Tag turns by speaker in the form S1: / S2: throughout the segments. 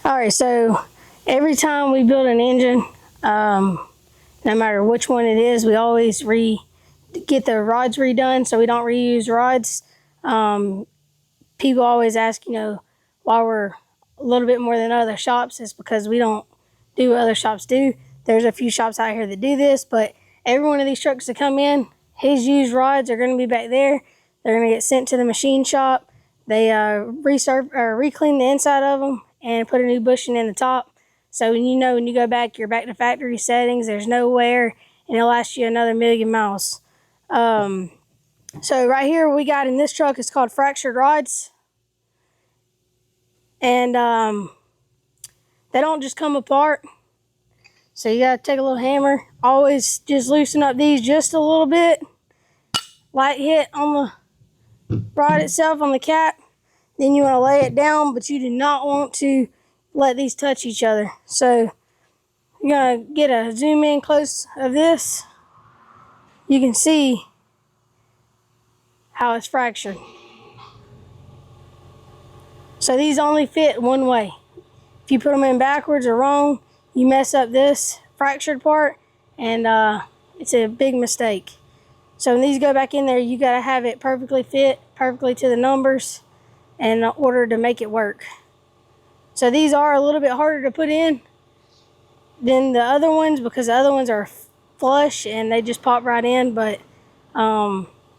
S1: All right, so every time we build an engine, no matter which one it is, we always get the rods redone so we don't reuse rods. People always ask, why we're a little bit more than other shops. It's because we don't do what other shops do. There's a few shops out here that do this, but every one of these trucks that come in, his used rods are going to be back there. They're going to get sent to the machine shop. They re-clean the inside of them and put a new bushing in the top. So when you go back, you're back to factory settings. There's no wear, and it'll last you another 1,000,000 miles. So right here, what we got in this truck is called fractured rods. And they don't just come apart. So you gotta take a little hammer. Always just loosen up these just a little bit. Light hit on the rod itself, on the cap. Then you wanna lay it down, but you do not want to let these touch each other. So you're gonna get a zoom in close of this. You can see how it's fractured. So these only fit one way. If you put them in backwards or wrong, you mess up this fractured part, and it's a big mistake. So when these go back in there, you gotta have it perfectly fit, perfectly to the numbers, in order to make it work. So these are a little bit harder to put in than the other ones, because the other ones are flush and they just pop right in, but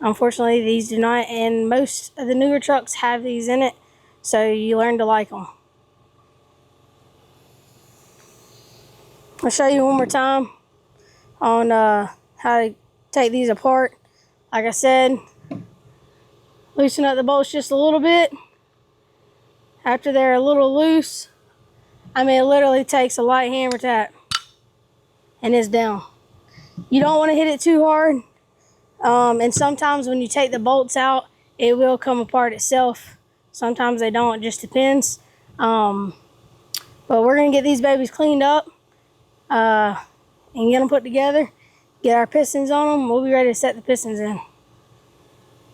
S1: unfortunately these do not, and most of the newer trucks have these in it, so you learn to like them. I'll show you one more time on how to take these apart. Like I said, loosen up the bolts just a little bit. After they're a little loose, it literally takes a light hammer tap and it's down. You don't want to hit it too hard, and sometimes when you take the bolts out, it will come apart itself. Sometimes they don't, it just depends. But we're gonna get these babies cleaned up and get them put together, get our pistons on them. We'll be ready to set the pistons in.